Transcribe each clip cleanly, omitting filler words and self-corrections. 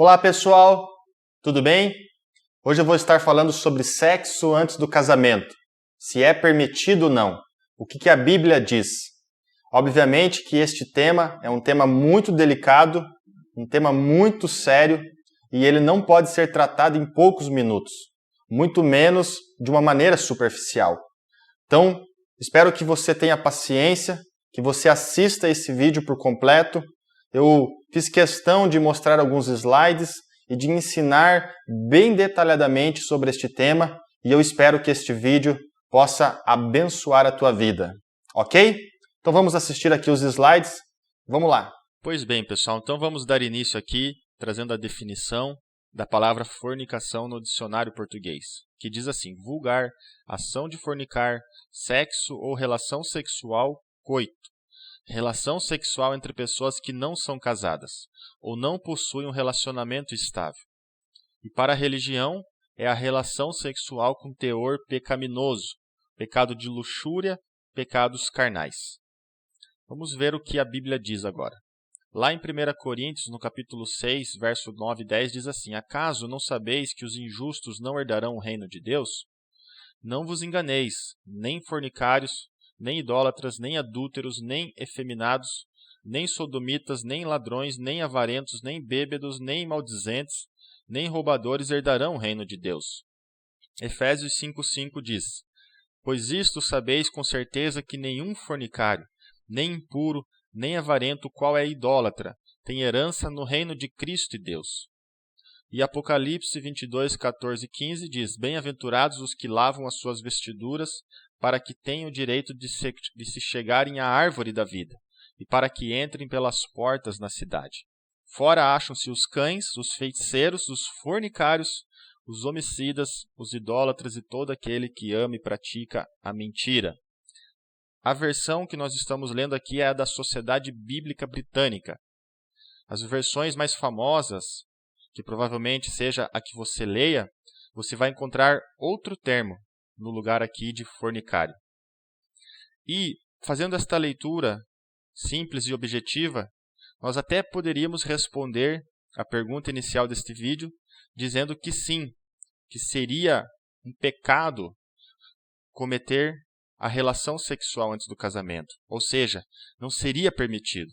Olá pessoal, tudo bem? Hoje eu vou estar falando sobre sexo antes do casamento. Se é permitido ou não. O que a Bíblia diz. Obviamente que este tema é um tema muito delicado, um tema muito sério e ele não pode ser tratado em poucos minutos, muito menos de uma maneira superficial. Então, espero que você tenha paciência, que você assista esse vídeo por completo. Eu fiz questão de mostrar alguns slides e de ensinar bem detalhadamente sobre este tema e eu espero que este vídeo possa abençoar a tua vida, ok? Então vamos assistir aqui os slides, vamos lá. Pois bem, pessoal, então vamos dar início aqui trazendo a definição da palavra fornicação no dicionário português, que diz assim: vulgar, ação de fornicar, sexo ou relação sexual, coito. Relação sexual entre pessoas que não são casadas ou não possuem um relacionamento estável. E para a religião, é a relação sexual com teor pecaminoso, pecado de luxúria, pecados carnais. Vamos ver o que a Bíblia diz agora. Lá em 1 Coríntios, no capítulo 6, verso 9 e 10, diz assim: acaso não sabeis que os injustos não herdarão o reino de Deus? Não vos enganeis, nem fornicários, nem idólatras, nem adúlteros, nem efeminados, nem sodomitas, nem ladrões, nem avarentos, nem bêbados, nem maldizentes, nem roubadores herdarão o reino de Deus. Efésios 5,5 diz: pois isto sabeis com certeza que nenhum fornicário, nem impuro, nem avarento, qual é idólatra, tem herança no reino de Cristo e Deus. E Apocalipse 22, 14 e 15 diz: bem-aventurados os que lavam as suas vestiduras, para que tenham o direito de se chegarem à árvore da vida, e para que entrem pelas portas na cidade. Fora acham-se os cães, os feiticeiros, os fornicários, os homicidas, os idólatras e todo aquele que ama e pratica a mentira. A versão que nós estamos lendo aqui é a da Sociedade Bíblica Britânica. As versões mais famosas, que provavelmente seja a que você leia, você vai encontrar outro termo no lugar aqui de fornicário. E, fazendo esta leitura simples e objetiva, nós até poderíamos responder a pergunta inicial deste vídeo, dizendo que sim, que seria um pecado cometer a relação sexual antes do casamento. Ou seja, não seria permitido,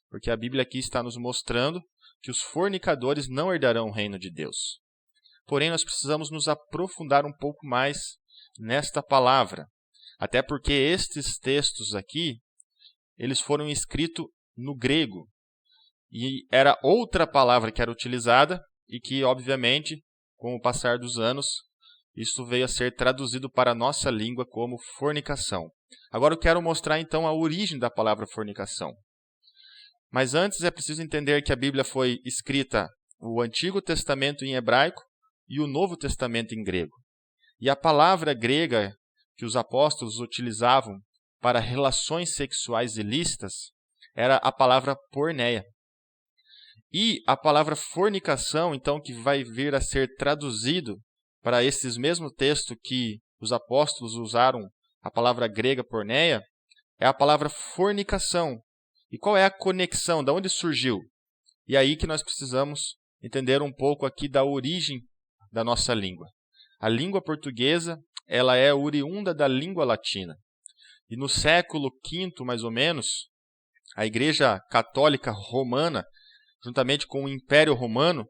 porque a Bíblia aqui está nos mostrando que os fornicadores não herdarão o reino de Deus. Porém, nós precisamos nos aprofundar um pouco mais nesta palavra, até porque estes textos aqui, eles foram escritos no grego, e era outra palavra que era utilizada e que, obviamente, com o passar dos anos, isso veio a ser traduzido para a nossa língua como fornicação. Agora eu quero mostrar então a origem da palavra fornicação. Mas antes é preciso entender que a Bíblia foi escrita o Antigo Testamento em hebraico e o Novo Testamento em grego. E a palavra grega que os apóstolos utilizavam para relações sexuais ilícitas era a palavra porneia. E a palavra fornicação, então, que vai vir a ser traduzido para esses mesmos textos que os apóstolos usaram a palavra grega porneia, é a palavra fornicação. E qual é a conexão? De onde surgiu? E aí que nós precisamos entender um pouco aqui da origem da nossa língua. A língua portuguesa, ela é oriunda da língua latina. E no século V, mais ou menos, a Igreja Católica Romana, juntamente com o Império Romano,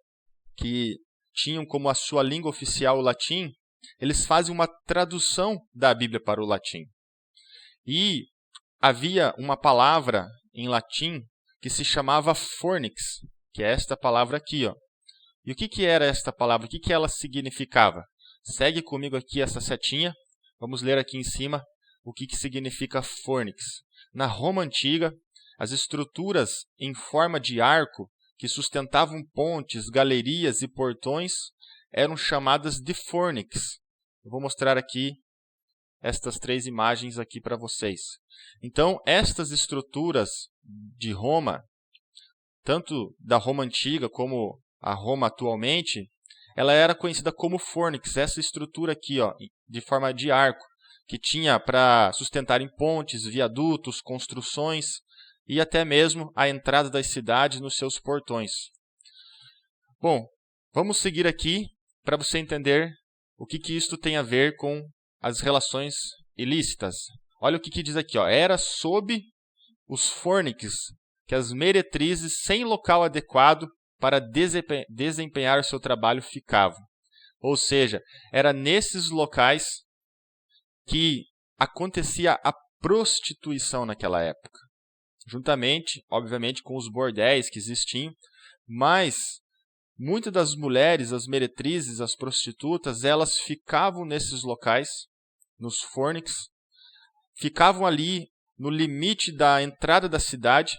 que tinham como a sua língua oficial o latim, eles fazem uma tradução da Bíblia para o latim. E havia uma palavra em latim que se chamava fornix, que é esta palavra aqui, ó. E o que era esta palavra? O que ela significava? Segue comigo aqui essa setinha. Vamos ler aqui em cima o que significa fornix. Na Roma Antiga, as estruturas em forma de arco que sustentavam pontes, galerias e portões eram chamadas de fornix. Eu vou mostrar aqui estas 3 imagens aqui para vocês. Então, estas estruturas de Roma, tanto da Roma Antiga como a Roma atualmente, ela era conhecida como fornix, essa estrutura aqui, ó, de forma de arco, que tinha para sustentar em pontes, viadutos, construções e até mesmo a entrada das cidades nos seus portões. Bom, vamos seguir aqui para você entender o que isto tem a ver com as relações ilícitas. Olha o que diz aqui, ó. Era sob os fônix que as meretrizes sem local adequado para desempenhar o seu trabalho ficavam. Ou seja, era nesses locais que acontecia a prostituição naquela época. Juntamente, obviamente, com os bordéis que existiam, mas muitas das mulheres, as meretrizes, as prostitutas, elas ficavam nesses locais, nos fônix, ficavam ali no limite da entrada da cidade,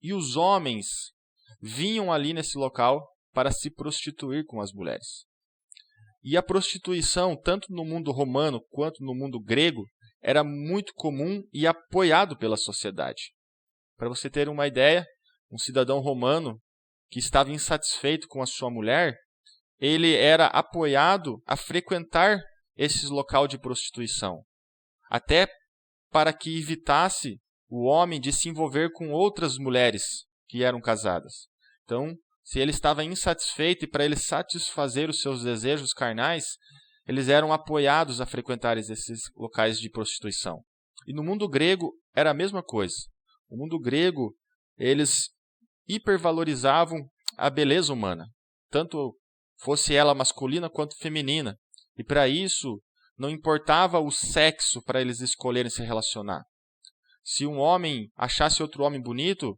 e os homens vinham ali nesse local para se prostituir com as mulheres. E a prostituição, tanto no mundo romano quanto no mundo grego, era muito comum e apoiado pela sociedade. Para você ter uma ideia, um cidadão romano que estava insatisfeito com a sua mulher, ele era apoiado a frequentar esses locais de prostituição, até para que evitasse o homem de se envolver com outras mulheres que eram casadas. Então, se ele estava insatisfeito e para ele satisfazer os seus desejos carnais, eles eram apoiados a frequentar esses locais de prostituição. E no mundo grego era a mesma coisa. No mundo grego, eles hipervalorizavam a beleza humana, tanto fosse ela masculina quanto feminina. E para isso, não importava o sexo para eles escolherem se relacionar. Se um homem achasse outro homem bonito,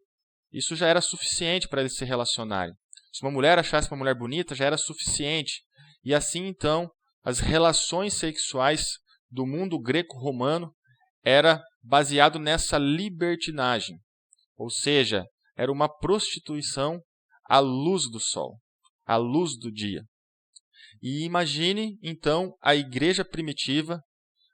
isso já era suficiente para eles se relacionarem. Se uma mulher achasse uma mulher bonita, já era suficiente. E assim, então, as relações sexuais do mundo greco-romano era baseado nessa libertinagem. Ou seja, era uma prostituição à luz do sol, à luz do dia. E imagine, então, a igreja primitiva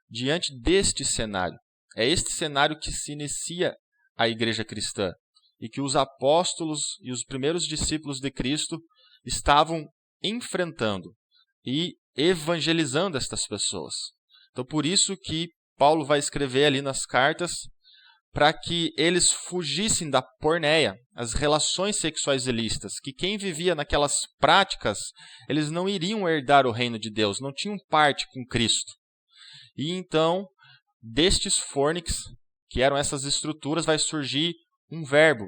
diante deste cenário. É este cenário que se inicia a igreja cristã e que os apóstolos e os primeiros discípulos de Cristo estavam enfrentando e evangelizando estas pessoas. Então, por isso que Paulo vai escrever ali nas cartas para que eles fugissem da porneia, as relações sexuais ilícitas, que quem vivia naquelas práticas, eles não iriam herdar o reino de Deus, não tinham parte com Cristo. E então, destes fônix, que eram essas estruturas, vai surgir um verbo,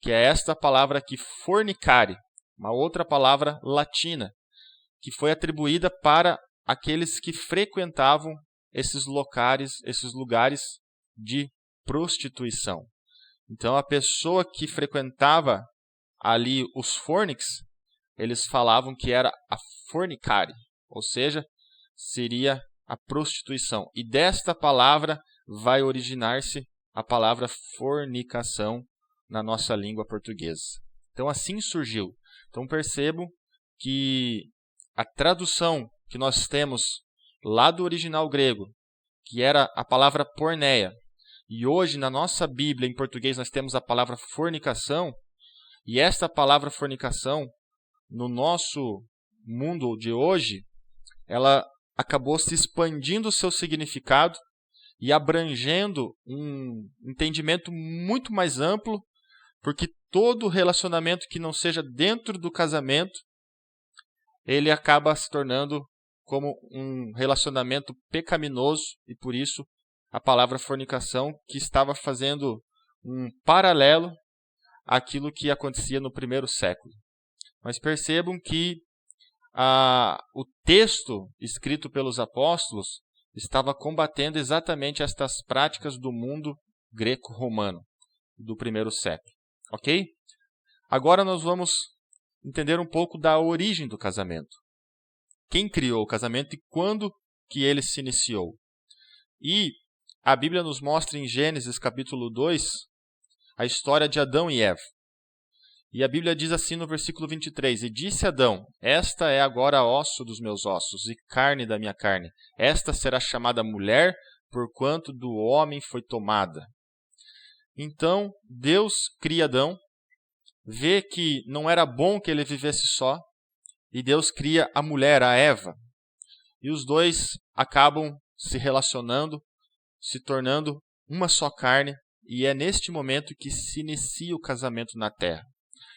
que é esta palavra aqui, fornicare, uma outra palavra latina, que foi atribuída para aqueles que frequentavam esses lugares de prostituição. Então, a pessoa que frequentava ali os fônix, eles falavam que era a fornicare, ou seja, seria a prostituição. E desta palavra vai originar-se a palavra fornicação na nossa língua portuguesa. Então, assim surgiu. Então, percebo que a tradução que nós temos lá do original grego, que era a palavra porneia, e hoje na nossa Bíblia em português nós temos a palavra fornicação, e esta palavra fornicação, no nosso mundo de hoje, ela acabou se expandindo o seu significado e abrangendo um entendimento muito mais amplo, porque todo relacionamento que não seja dentro do casamento, ele acaba se tornando como um relacionamento pecaminoso, e por isso a palavra fornicação, que estava fazendo um paralelo àquilo que acontecia no primeiro século. Mas percebam que o texto escrito pelos apóstolos estava combatendo exatamente estas práticas do mundo greco-romano do primeiro século. Ok? Agora nós vamos entender um pouco da origem do casamento. Quem criou o casamento e quando que ele se iniciou? E a Bíblia nos mostra em Gênesis capítulo 2 a história de Adão e Eva. E a Bíblia diz assim no versículo 23, e disse Adão, esta é agora osso dos meus ossos e carne da minha carne. Esta será chamada mulher, porquanto do homem foi tomada. Então, Deus cria Adão, vê que não era bom que ele vivesse só, e Deus cria a mulher, a Eva. E os dois acabam se relacionando, se tornando uma só carne, e é neste momento que se inicia o casamento na terra.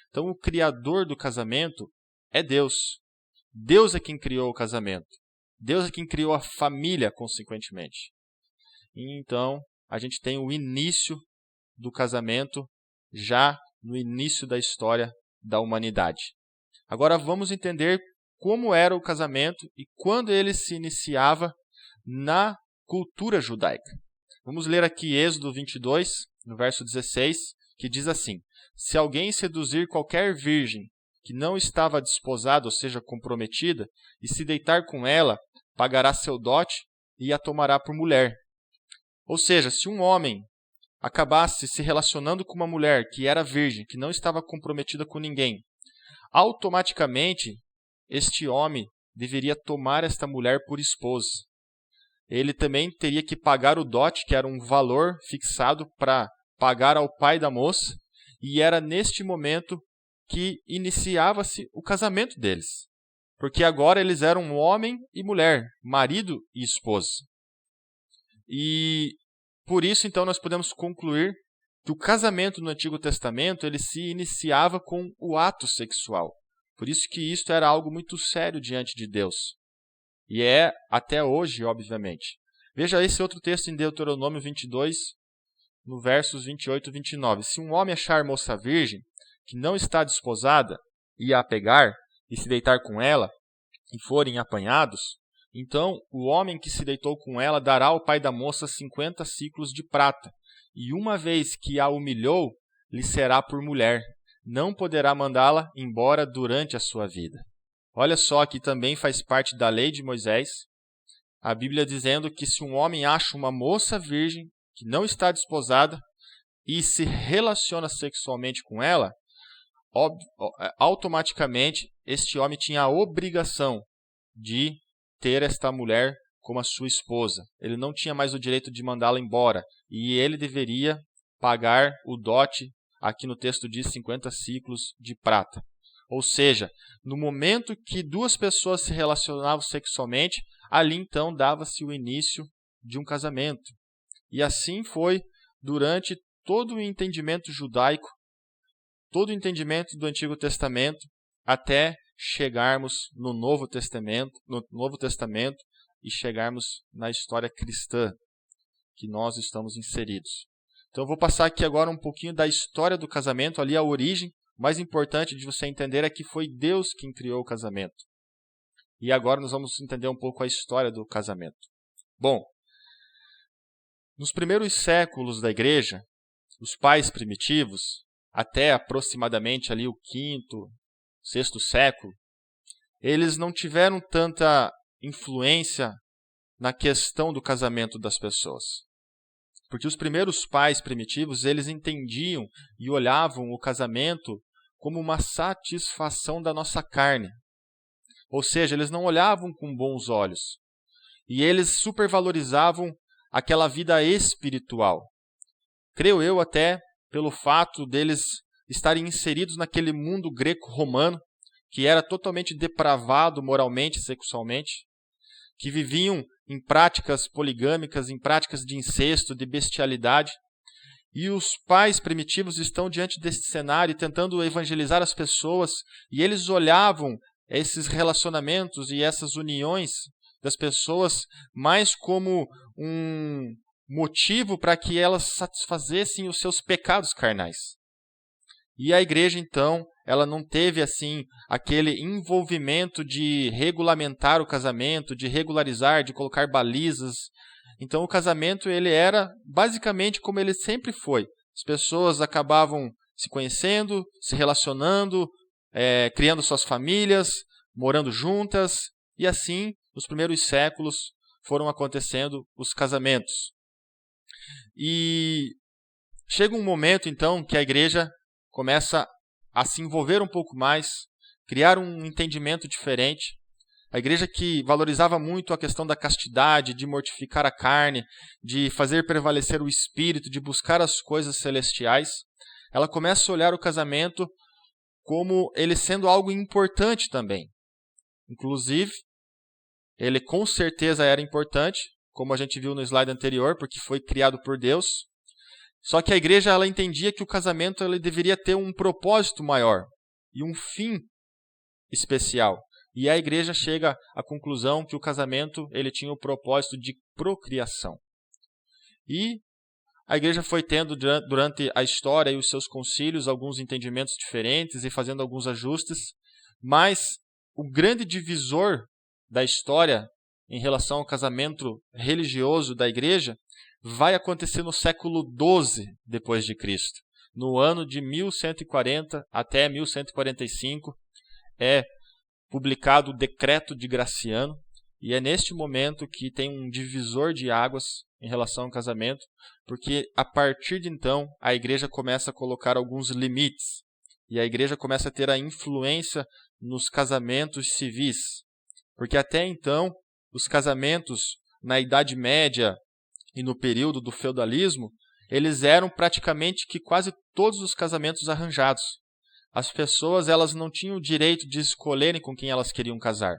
Então, o criador do casamento é Deus. Deus é quem criou o casamento. Deus é quem criou a família, consequentemente. E então, a gente tem o início do casamento já no início da história da humanidade. Agora vamos entender como era o casamento e quando ele se iniciava na cultura judaica. Vamos ler aqui Êxodo 22, no verso 16, que diz assim: Se alguém seduzir qualquer virgem que não estava desposada, ou seja, comprometida, e se deitar com ela, pagará seu dote e a tomará por mulher. Ou seja, se um homem acabasse se relacionando com uma mulher que era virgem, que não estava comprometida com ninguém, automaticamente este homem deveria tomar esta mulher por esposa. Ele também teria que pagar o dote, que era um valor fixado para pagar ao pai da moça, e era neste momento que iniciava-se o casamento deles. Porque agora eles eram homem e mulher, marido e esposa. E por isso, então, nós podemos concluir que o casamento no Antigo Testamento ele se iniciava com o ato sexual. Por isso que isto era algo muito sério diante de Deus. E é até hoje, obviamente. Veja esse outro texto em Deuteronômio 22, no versos 28 e 29. Se um homem achar moça virgem, que não está desposada, e a pegar, e se deitar com ela, e forem apanhados, então o homem que se deitou com ela dará ao pai da moça 50 siclos de prata, e uma vez que a humilhou, lhe será por mulher. Não poderá mandá-la embora durante a sua vida. Olha só, aqui também faz parte da lei de Moisés, a Bíblia dizendo que se um homem acha uma moça virgem, que não está desposada, e se relaciona sexualmente com ela, automaticamente este homem tinha a obrigação de ter esta mulher como a sua esposa. Ele não tinha mais o direito de mandá-la embora. E ele deveria pagar o dote, aqui no texto diz 50 siclos de prata. Ou seja, no momento que duas pessoas se relacionavam sexualmente, ali então dava-se o início de um casamento. E assim foi durante todo o entendimento judaico, todo o entendimento do Antigo Testamento, até chegarmos no Novo Testamento e chegarmos na história cristã que nós estamos inseridos. Então eu vou passar aqui agora um pouquinho da história do casamento, ali a origem. O mais importante de você entender é que foi Deus quem criou o casamento. E agora nós vamos entender um pouco a história do casamento. Bom, nos primeiros séculos da igreja, os pais primitivos, até aproximadamente ali o quinto, sexto século, eles não tiveram tanta influência na questão do casamento das pessoas. Porque os primeiros pais primitivos, eles entendiam e olhavam o casamento como uma satisfação da nossa carne. Ou seja, eles não olhavam com bons olhos. E eles supervalorizavam aquela vida espiritual. Creio eu até pelo fato deles estarem inseridos naquele mundo greco-romano, que era totalmente depravado moralmente e sexualmente, que viviam em práticas poligâmicas, em práticas de incesto, de bestialidade. E os pais primitivos estão diante desse cenário tentando evangelizar as pessoas, e eles olhavam esses relacionamentos e essas uniões das pessoas mais como um motivo para que elas satisfazessem os seus pecados carnais. E a igreja, então, ela não teve assim aquele envolvimento de regulamentar o casamento, de regularizar, de colocar balizas. Então o casamento ele era basicamente como ele sempre foi. As pessoas acabavam se conhecendo, se relacionando, criando suas famílias, morando juntas, e assim, nos primeiros séculos, foram acontecendo os casamentos. E chega um momento, então, que a igreja começa a se envolver um pouco mais, criar um entendimento diferente. A igreja que valorizava muito a questão da castidade, de mortificar a carne, de fazer prevalecer o espírito, de buscar as coisas celestiais, ela começa a olhar o casamento como ele sendo algo importante também. Inclusive, ele com certeza era importante, como a gente viu no slide anterior, porque foi criado por Deus. Só que a igreja ela entendia que o casamento ele deveria ter um propósito maior e um fim especial. E a igreja chega à conclusão que o casamento ele tinha o propósito de procriação. E a igreja foi tendo durante a história e os seus concílios alguns entendimentos diferentes e fazendo alguns ajustes, mas o grande divisor da história em relação ao casamento religioso da igreja vai acontecer no século XII depois de Cristo. No ano de 1140 até 1145 é publicado o Decreto de Graciano, e é neste momento que tem um divisor de águas em relação ao casamento, porque a partir de então a igreja começa a colocar alguns limites, e a igreja começa a ter a influência nos casamentos civis, porque até então os casamentos na Idade Média e no período do feudalismo, eles eram praticamente que quase todos os casamentos arranjados. As pessoas elas não tinham o direito de escolherem com quem elas queriam casar.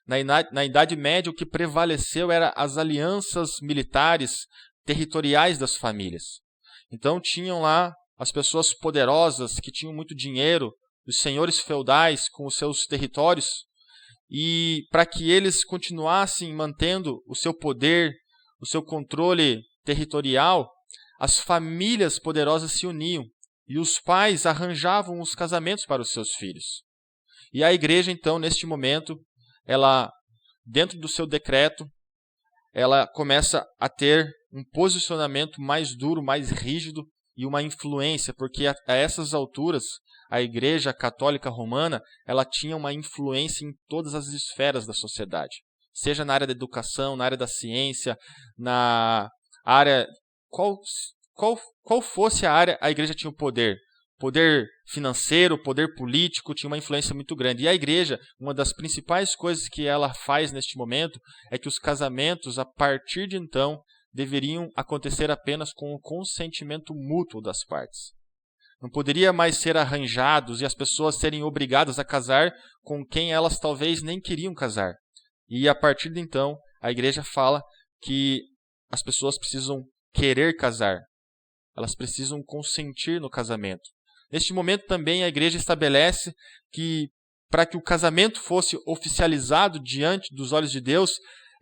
Na Idade Média, o que prevaleceu eram as alianças militares territoriais das famílias. Então, tinham lá as pessoas poderosas, que tinham muito dinheiro, os senhores feudais com os seus territórios, e para que eles continuassem mantendo o seu poder, o seu controle territorial, as famílias poderosas se uniam e os pais arranjavam os casamentos para os seus filhos. E a igreja, então, neste momento, ela, dentro do seu decreto, ela começa a ter um posicionamento mais duro, mais rígido e uma influência, porque a essas alturas, a Igreja Católica Romana, ela tinha uma influência em todas as esferas da sociedade, seja na área da educação, na área da ciência, na área... Qual fosse a área, a igreja tinha o poder. Poder financeiro, poder político, tinha uma influência muito grande. E a igreja, uma das principais coisas que ela faz neste momento é que os casamentos, a partir de então, deveriam acontecer apenas com o consentimento mútuo das partes. Não poderia mais ser arranjados e as pessoas serem obrigadas a casar com quem elas talvez nem queriam casar. E a partir de então, a igreja fala que as pessoas precisam querer casar. Elas precisam consentir no casamento. Neste momento também a igreja estabelece que para que o casamento fosse oficializado diante dos olhos de Deus,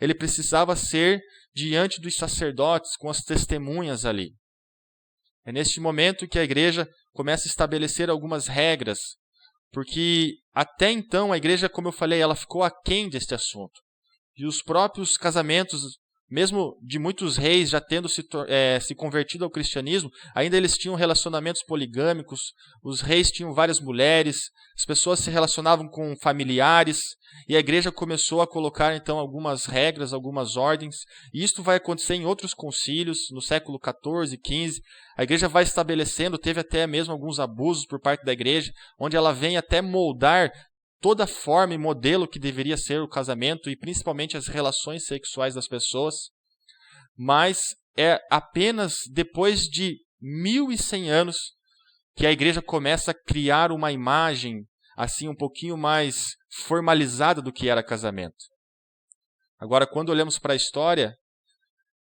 ele precisava ser diante dos sacerdotes, com as testemunhas ali. É neste momento que a igreja começa a estabelecer algumas regras, porque até então a igreja, como eu falei, ela ficou aquém deste assunto. E os próprios casamentos, mesmo de muitos reis já tendo se convertido ao cristianismo, ainda eles tinham relacionamentos poligâmicos, os reis tinham várias mulheres, as pessoas se relacionavam com familiares, e a igreja começou a colocar então algumas regras, algumas ordens, e isto vai acontecer em outros concílios, no século XIV, XV, a igreja vai estabelecendo, teve até mesmo alguns abusos por parte da igreja, onde ela vem até moldar toda a forma e modelo que deveria ser o casamento e principalmente as relações sexuais das pessoas, mas é apenas depois de 1100 anos que a igreja começa a criar uma imagem assim um pouquinho mais formalizada do que era casamento. Agora, quando olhamos para a história,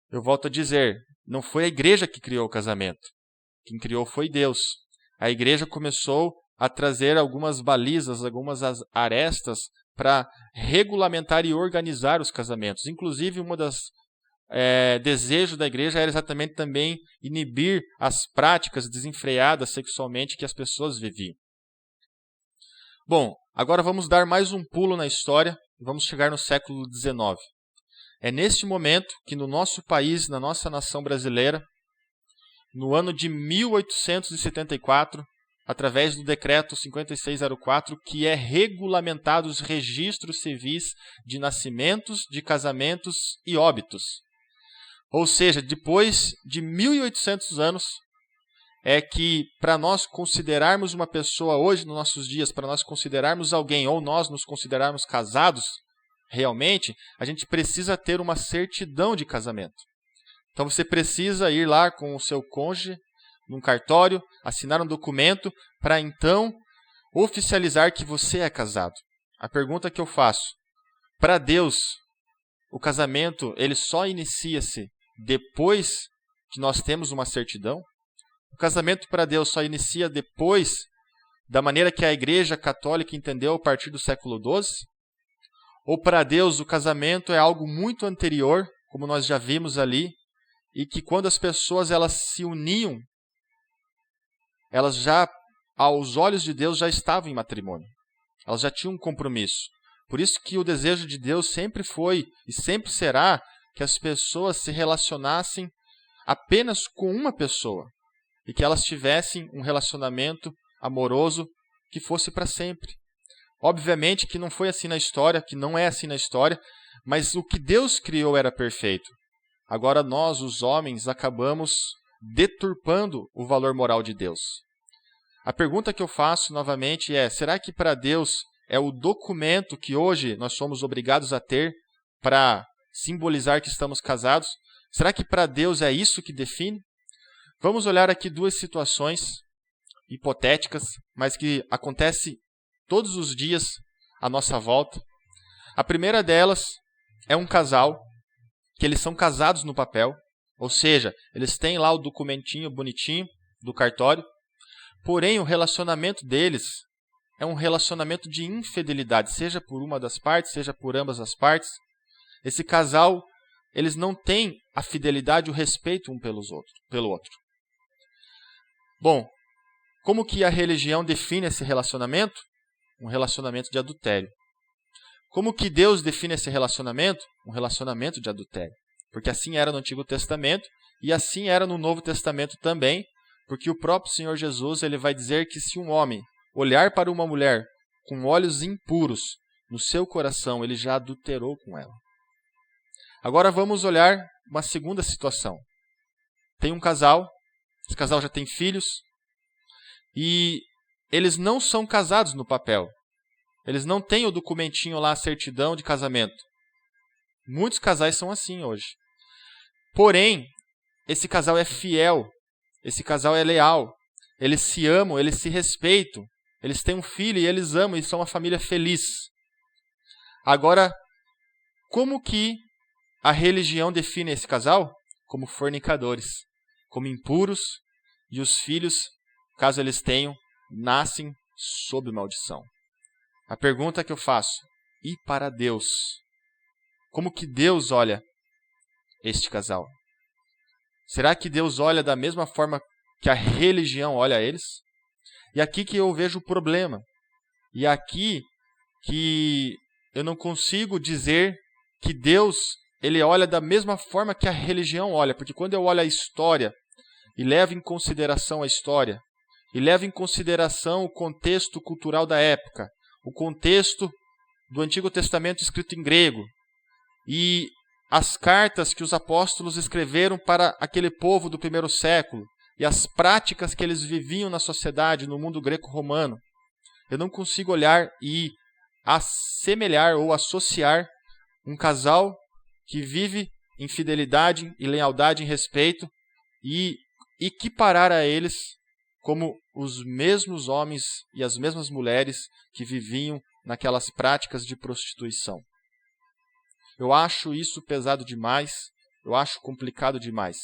eu volto a dizer, não foi a igreja que criou o casamento. Quem criou foi Deus. A igreja começou a trazer algumas balizas, algumas arestas para regulamentar e organizar os casamentos. Inclusive, uma das desejos da igreja era exatamente também inibir as práticas desenfreadas sexualmente que as pessoas viviam. Bom, agora vamos dar mais um pulo na história e vamos chegar no século XIX. É neste momento que no nosso país, na nossa nação brasileira, no ano de 1874, através do decreto 5604, que é regulamentado os registros civis de nascimentos, de casamentos e óbitos. Ou seja, depois de 1800 anos, é que para nós considerarmos uma pessoa hoje, nos nossos dias, para nós considerarmos alguém ou nós nos considerarmos casados, realmente, a gente precisa ter uma certidão de casamento. Então você precisa ir lá com o seu cônjuge, num cartório, assinar um documento para então oficializar que você é casado. A pergunta que eu faço, para Deus, o casamento ele só inicia-se depois que nós temos uma certidão? O casamento para Deus só inicia depois da maneira que a Igreja Católica entendeu a partir do século XII? Ou para Deus o casamento é algo muito anterior, como nós já vimos ali, e que quando as pessoas elas se uniam, elas já, aos olhos de Deus, já estavam em matrimônio. Elas já tinham um compromisso. Por isso que o desejo de Deus sempre foi e sempre será que as pessoas se relacionassem apenas com uma pessoa e que elas tivessem um relacionamento amoroso que fosse para sempre. Obviamente que não foi assim na história, que não é assim na história, mas o que Deus criou era perfeito. Agora nós, os homens, acabamos deturpando o valor moral de Deus. A pergunta que eu faço novamente é: será que para Deus é o documento que hoje nós somos obrigados a ter para simbolizar que estamos casados? Será que para Deus é isso que define? Vamos olhar aqui duas situações hipotéticas, mas que acontecem todos os dias à nossa volta. A primeira delas é um casal que eles são casados no papel, ou seja, eles têm lá o documentinho bonitinho do cartório, porém o relacionamento deles é um relacionamento de infidelidade, seja por uma das partes, seja por ambas as partes. Esse casal, eles não têm a fidelidade e o respeito um pelo outro. Bom, como que a religião define esse relacionamento? Um relacionamento de adultério. Como que Deus define esse relacionamento? Um relacionamento de adultério. Porque assim era no Antigo Testamento e assim era no Novo Testamento também, porque o próprio Senhor Jesus ele vai dizer que se um homem olhar para uma mulher com olhos impuros no seu coração, ele já adulterou com ela. Agora vamos olhar uma segunda situação. Tem um casal, esse casal já tem filhos, e eles não são casados no papel. Eles não têm o documentinho lá, a certidão de casamento. Muitos casais são assim hoje. Porém, esse casal é fiel, esse casal é leal, eles se amam, eles se respeitam, eles têm um filho e eles amam e são uma família feliz. Agora, como que a religião define esse casal? Como fornicadores, como impuros, e os filhos, caso eles tenham, nascem sob maldição. A pergunta que eu faço: e para Deus? Como que Deus olha este casal? Será que Deus olha da mesma forma que a religião olha a eles? E aqui que eu vejo o problema. E aqui que eu não consigo dizer que Deus ele olha da mesma forma que a religião olha. Porque quando eu olho a história e levo em consideração a história, e levo em consideração o contexto cultural da época, o contexto do Antigo Testamento escrito em grego, e as cartas que os apóstolos escreveram para aquele povo do primeiro século, e as práticas que eles viviam na sociedade, no mundo greco-romano, eu não consigo olhar e assemelhar ou associar um casal que vive em fidelidade, em lealdade, em respeito, e equiparar a eles como os mesmos homens e as mesmas mulheres que viviam naquelas práticas de prostituição. Eu acho isso pesado demais, eu acho complicado demais.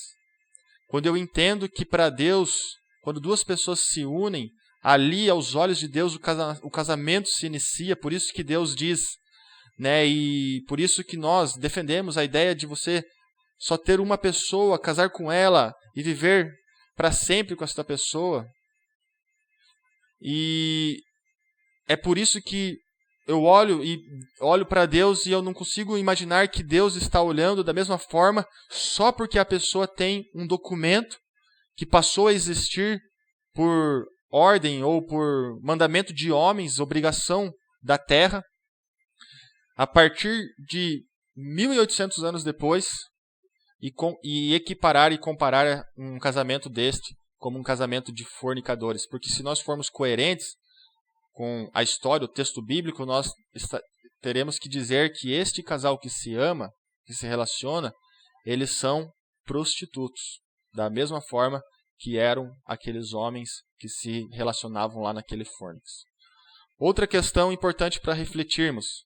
Quando eu entendo que para Deus, quando duas pessoas se unem, ali aos olhos de Deus o casamento se inicia, por isso que Deus diz, né, e por isso que nós defendemos a ideia de você só ter uma pessoa, casar com ela e viver para sempre com esta pessoa. E é por isso que eu olho para Deus e eu não consigo imaginar que Deus está olhando da mesma forma só porque a pessoa tem um documento que passou a existir por ordem ou por mandamento de homens, obrigação da terra. A partir de 1800 anos depois, e equiparar e comparar um casamento deste como um casamento de fornicadores. Porque se nós formos coerentes com a história, o texto bíblico, nós teremos que dizer que este casal que se ama, que se relaciona, eles são prostitutos, da mesma forma que eram aqueles homens que se relacionavam lá naquele fornix. Outra questão importante para refletirmos: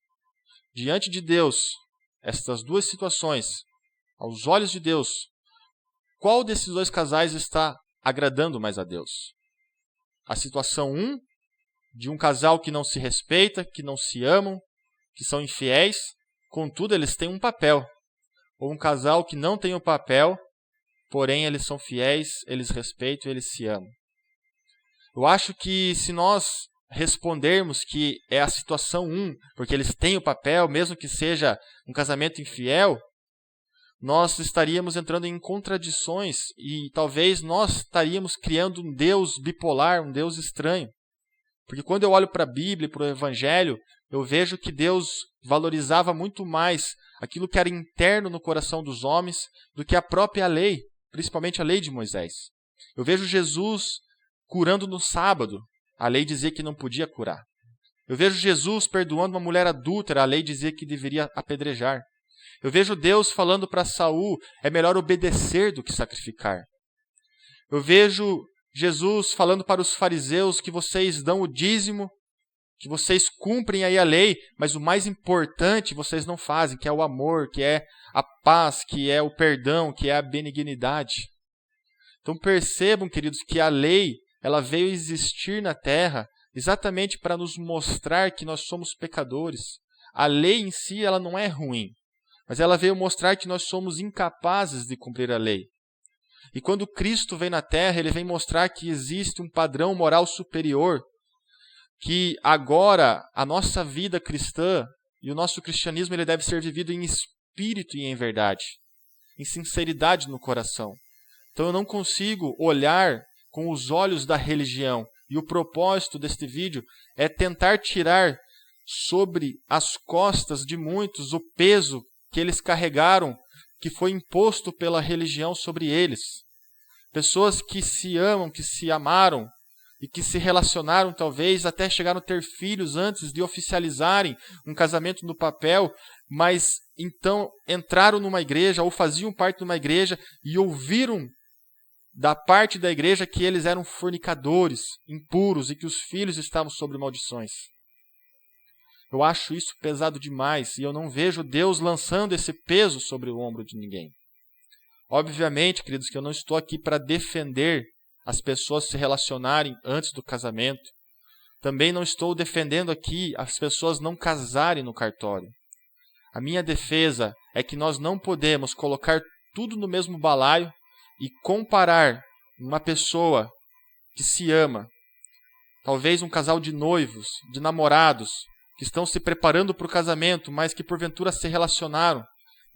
diante de Deus, estas duas situações, aos olhos de Deus, qual desses dois casais está agradando mais a Deus? A situação 1 de um casal que não se respeita, que não se amam, que são infiéis, contudo eles têm um papel. Ou um casal que não tem o papel, porém eles são fiéis, eles respeitam e eles se amam. Eu acho que se nós respondermos que é a situação 1, porque eles têm o papel, mesmo que seja um casamento infiel, nós estaríamos entrando em contradições e talvez nós estaríamos criando um Deus bipolar, um Deus estranho. Porque quando eu olho para a Bíblia, para o Evangelho, eu vejo que Deus valorizava muito mais aquilo que era interno no coração dos homens do que a própria lei, principalmente a lei de Moisés. Eu vejo Jesus curando no sábado, a lei dizia que não podia curar. Eu vejo Jesus perdoando uma mulher adúltera, a lei dizia que deveria apedrejar. Eu vejo Deus falando para Saul, é melhor obedecer do que sacrificar. Eu vejo Jesus falando para os fariseus que vocês dão o dízimo, que vocês cumprem aí a lei, mas o mais importante vocês não fazem, que é o amor, que é a paz, que é o perdão, que é a benignidade. Então percebam, queridos, que a lei ela veio existir na terra exatamente para nos mostrar que nós somos pecadores. A lei em si ela não é ruim, mas ela veio mostrar que nós somos incapazes de cumprir a lei. E quando Cristo vem na terra, ele vem mostrar que existe um padrão moral superior, que agora a nossa vida cristã e o nosso cristianismo ele deve ser vivido em espírito e em verdade, em sinceridade no coração. Então eu não consigo olhar com os olhos da religião. E o propósito deste vídeo é tentar tirar sobre as costas de muitos o peso que eles carregaram, que foi imposto pela religião sobre eles. Pessoas que se amam, que se amaram e que se relacionaram, talvez até chegaram a ter filhos antes de oficializarem um casamento no papel, mas então entraram numa igreja ou faziam parte de uma igreja e ouviram da parte da igreja que eles eram fornicadores, impuros e que os filhos estavam sob maldições. Eu acho isso pesado demais e eu não vejo Deus lançando esse peso sobre o ombro de ninguém. Obviamente, queridos, que eu não estou aqui para defender as pessoas se relacionarem antes do casamento. Também não estou defendendo aqui as pessoas não casarem no cartório. A minha defesa é que nós não podemos colocar tudo no mesmo balaio e comparar uma pessoa que se ama, talvez um casal de noivos, de namorados, que estão se preparando para o casamento, mas que porventura se relacionaram,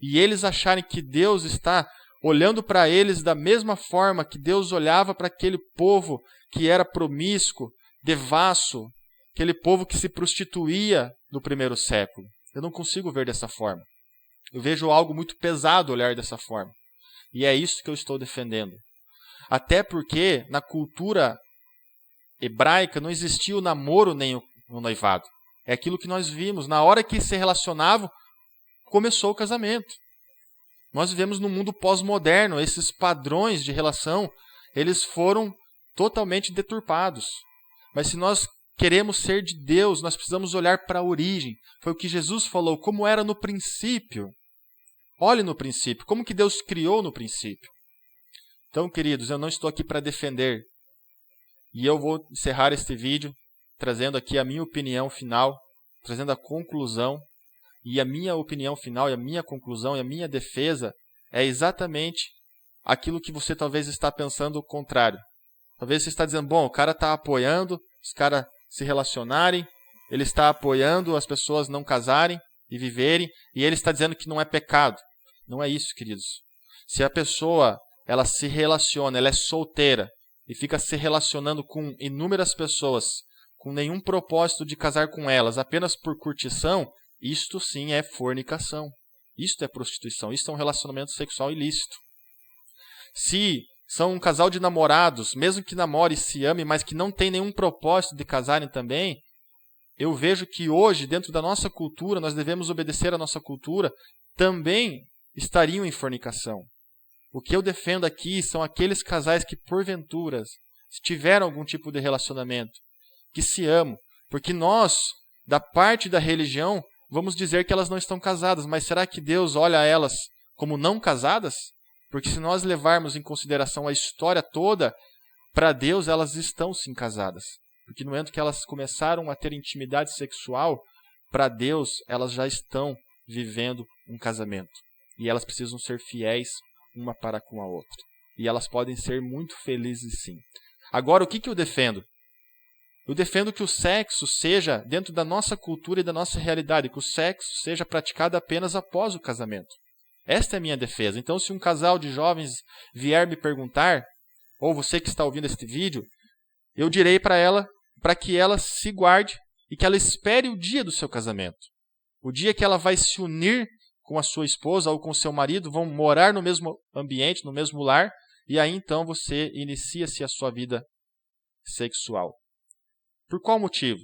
e eles acharem que Deus está olhando para eles da mesma forma que Deus olhava para aquele povo que era promíscuo, devasso, aquele povo que se prostituía no primeiro século. Eu não consigo ver dessa forma. Eu vejo algo muito pesado olhar dessa forma. E é isso que eu estou defendendo. Até porque na cultura hebraica não existia o namoro nem o noivado. É aquilo que nós vimos. Na hora que se relacionavam, começou o casamento. Nós vivemos num mundo pós-moderno. Esses padrões de relação, eles foram totalmente deturpados. Mas se nós queremos ser de Deus, nós precisamos olhar para a origem. Foi o que Jesus falou, como era no princípio. Olhe no princípio, como que Deus criou no princípio. Então, queridos, eu não estou aqui para defender. E eu vou encerrar este vídeo trazendo aqui a minha opinião final, trazendo a conclusão. E a minha opinião final, e a minha conclusão, e a minha defesa é exatamente aquilo que você talvez está pensando o contrário. Talvez você está dizendo, bom, o cara está apoiando os caras se relacionarem, ele está apoiando as pessoas não casarem e viverem, e ele está dizendo que não é pecado. Não é isso, queridos. Se a pessoa ela se relaciona, ela é solteira e fica se relacionando com inúmeras pessoas, com nenhum propósito de casar com elas, apenas por curtição, isto sim é fornicação. Isto é prostituição. Isto é um relacionamento sexual ilícito. Se são um casal de namorados, mesmo que namore e se ame, mas que não tem nenhum propósito de casarem também, eu vejo que hoje, dentro da nossa cultura, nós devemos obedecer à nossa cultura, também estariam em fornicação. O que eu defendo aqui são aqueles casais que, porventura, tiveram algum tipo de relacionamento, que se amam, porque nós, da parte da religião, vamos dizer que elas não estão casadas, mas será que Deus olha elas como não casadas? Porque se nós levarmos em consideração a história toda, para Deus elas estão sim casadas. Porque no momento que elas começaram a ter intimidade sexual, para Deus, elas já estão vivendo um casamento. E elas precisam ser fiéis uma para com a outra. E elas podem ser muito felizes sim. Agora, o que eu defendo? Eu defendo que o sexo seja dentro da nossa cultura e da nossa realidade, que o sexo seja praticado apenas após o casamento. Esta é a minha defesa. Então, se um casal de jovens vier me perguntar, ou você que está ouvindo este vídeo, eu direi para ela, para que ela se guarde e que ela espere o dia do seu casamento. O dia que ela vai se unir com a sua esposa ou com o seu marido, vão morar no mesmo ambiente, no mesmo lar, e aí então você inicia-se a sua vida sexual. Por qual motivo?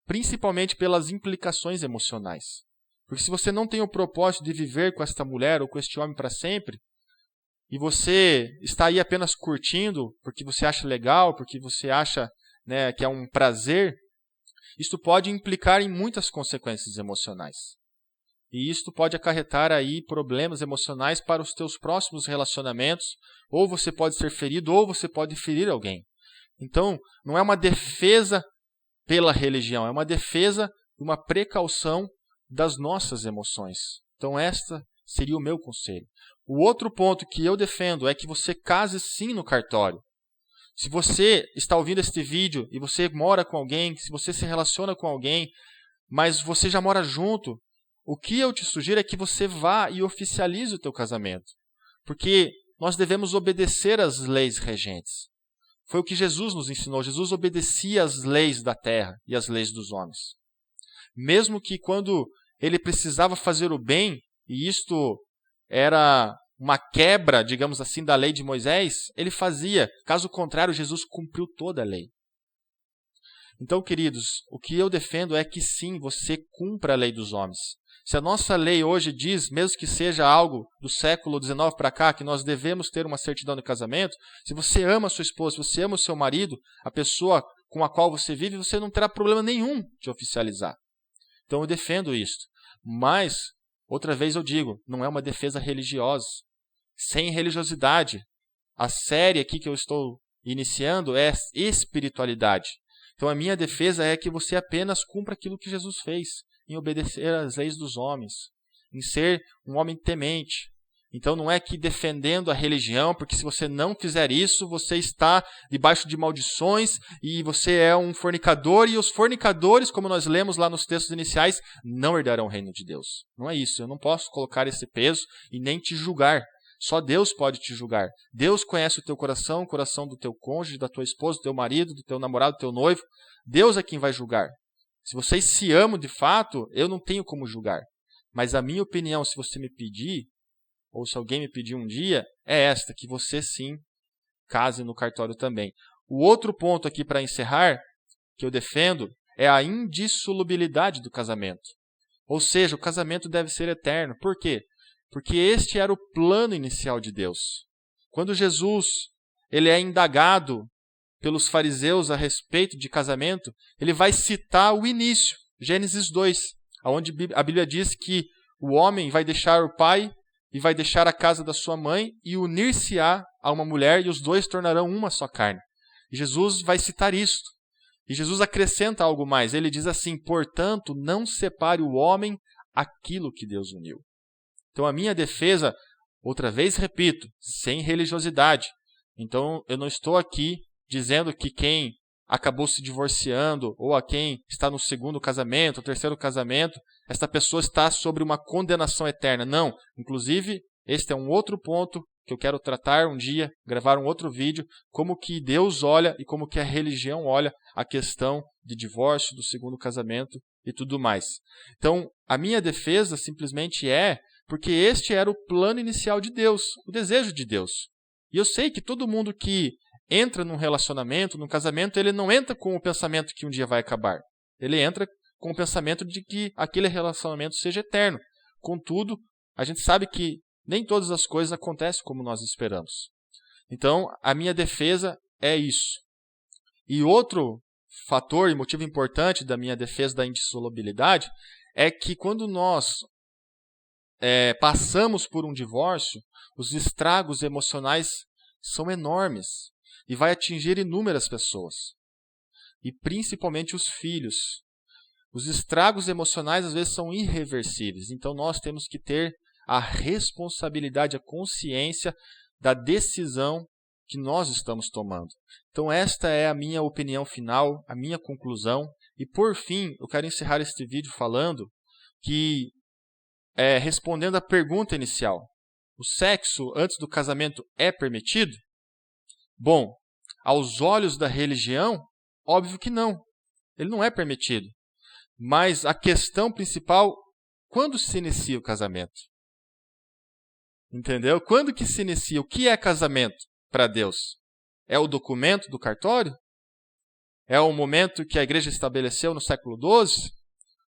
Principalmente pelas implicações emocionais. Porque se você não tem o propósito de viver com esta mulher ou com este homem para sempre, e você está aí apenas curtindo, porque você acha legal, porque você acha, né, que é um prazer, isto pode implicar em muitas consequências emocionais. E isto pode acarretar aí problemas emocionais para os teus próximos relacionamentos, ou você pode ser ferido, ou você pode ferir alguém. Então, não é uma defesa pela religião, é uma defesa, uma precaução das nossas emoções. Então, esta seria o meu conselho. O outro ponto que eu defendo é que você case sim no cartório. Se você está ouvindo este vídeo e você mora com alguém, se você se relaciona com alguém, mas você já mora junto, o que eu te sugiro é que você vá e oficialize o teu casamento. Porque nós devemos obedecer às leis regentes. Foi o que Jesus nos ensinou. Jesus obedecia às leis da terra e às leis dos homens. Mesmo que quando ele precisava fazer o bem, e isto era uma quebra, digamos assim, da lei de Moisés, ele fazia. Caso contrário, Jesus cumpriu toda a lei. Então, queridos, o que eu defendo é que sim, você cumpra a lei dos homens. Se a nossa lei hoje diz, mesmo que seja algo do século XIX para cá, que nós devemos ter uma certidão de casamento, se você ama a sua esposa, se você ama o seu marido, a pessoa com a qual você vive, você não terá problema nenhum de oficializar. Então eu defendo isto. Mas, outra vez eu digo, não é uma defesa religiosa. Sem religiosidade. A série aqui que eu estou iniciando é espiritualidade. Então a minha defesa é que você apenas cumpra aquilo que Jesus fez, em obedecer às leis dos homens, em ser um homem temente. Então não é que defendendo a religião, porque se você não fizer isso, você está debaixo de maldições e você é um fornicador, e os fornicadores, como nós lemos lá nos textos iniciais, não herdarão o reino de Deus. Não é isso, eu não posso colocar esse peso e nem te julgar. Só Deus pode te julgar. Deus conhece o teu coração, o coração do teu cônjuge, da tua esposa, do teu marido, do teu namorado, do teu noivo. Deus é quem vai julgar. Se vocês se amam de fato, eu não tenho como julgar. Mas a minha opinião, se você me pedir, ou se alguém me pedir um dia, é esta, que você sim case no cartório também. O outro ponto aqui para encerrar, que eu defendo, é a indissolubilidade do casamento. Ou seja, o casamento deve ser eterno. Por quê? Porque este era o plano inicial de Deus. Quando Jesus ele é indagado pelos fariseus a respeito de casamento, ele vai citar o início, Gênesis 2, onde a Bíblia diz que o homem vai deixar o pai e vai deixar a casa da sua mãe e unir-se-á a uma mulher, e os dois tornarão uma só carne. E Jesus vai citar isto. E Jesus acrescenta algo mais. Ele diz assim: portanto, não separe o homem aquilo que Deus uniu. Então a minha defesa, outra vez repito, sem religiosidade. Então eu não estou aqui dizendo que quem acabou se divorciando, ou a quem está no segundo casamento, ou terceiro casamento, esta pessoa está sobre uma condenação eterna. Não. Inclusive, este é um outro ponto que eu quero tratar um dia, gravar um outro vídeo, como que Deus olha e como que a religião olha a questão de divórcio, do segundo casamento e tudo mais. Então, a minha defesa simplesmente é porque este era o plano inicial de Deus, o desejo de Deus. E eu sei que todo mundo que entra num relacionamento, num casamento, ele não entra com o pensamento que um dia vai acabar. Ele entra com o pensamento de que aquele relacionamento seja eterno. Contudo, a gente sabe que nem todas as coisas acontecem como nós esperamos. Então, a minha defesa é isso. E outro fator e motivo importante da minha defesa da indissolubilidade é que quando nós passamos por um divórcio, os estragos emocionais são enormes e vai atingir inúmeras pessoas. e principalmente os filhos. Os estragos emocionais às vezes são irreversíveis, então nós temos que ter a responsabilidade, a consciência da decisão que nós estamos tomando. Então esta é a minha opinião final, a minha conclusão. E por fim, eu quero encerrar este vídeo falando que, respondendo à pergunta inicial, o sexo antes do casamento é permitido? Bom, aos olhos da religião, óbvio que não. Ele não é permitido. Mas a questão principal, quando se inicia o casamento? Entendeu? Quando que se inicia? O que é casamento para Deus? É o documento do cartório? É o momento que a igreja estabeleceu no século XII?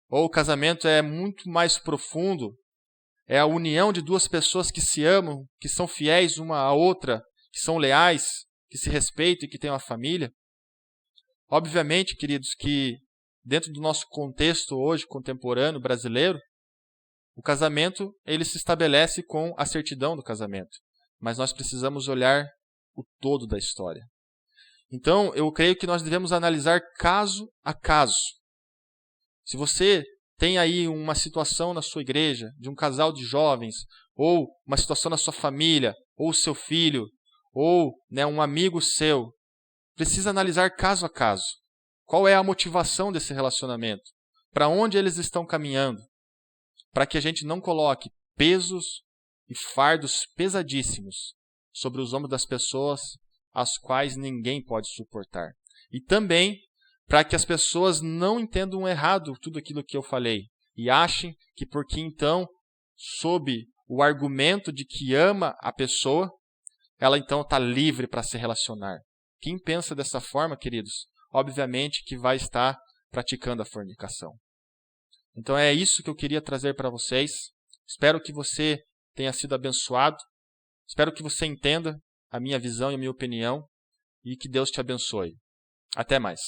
Ou o casamento é muito mais profundo? É a união de duas pessoas que se amam, que são fiéis uma à outra, que são leais, que se respeitam e que têm uma família? Obviamente, queridos, que dentro do nosso contexto hoje, contemporâneo, brasileiro, o casamento ele se estabelece com a certidão do casamento. Mas nós precisamos olhar o todo da história. Então, eu creio que nós devemos analisar caso a caso. Se você tem aí uma situação na sua igreja, de um casal de jovens, ou uma situação na sua família, ou seu filho, ou um amigo seu, precisa analisar caso a caso. Qual é a motivação desse relacionamento? Para onde eles estão caminhando? Para que a gente não coloque pesos e fardos pesadíssimos sobre os ombros das pessoas, as quais ninguém pode suportar. E também para que as pessoas não entendam errado tudo aquilo que eu falei e achem que porque então, sob o argumento de que ama a pessoa, ela então está livre para se relacionar. Quem pensa dessa forma, queridos, obviamente que vai estar praticando a fornicação. Então é isso que eu queria trazer para vocês. Espero que você tenha sido abençoado. Espero que você entenda a minha visão e a minha opinião e que Deus te abençoe. Até mais.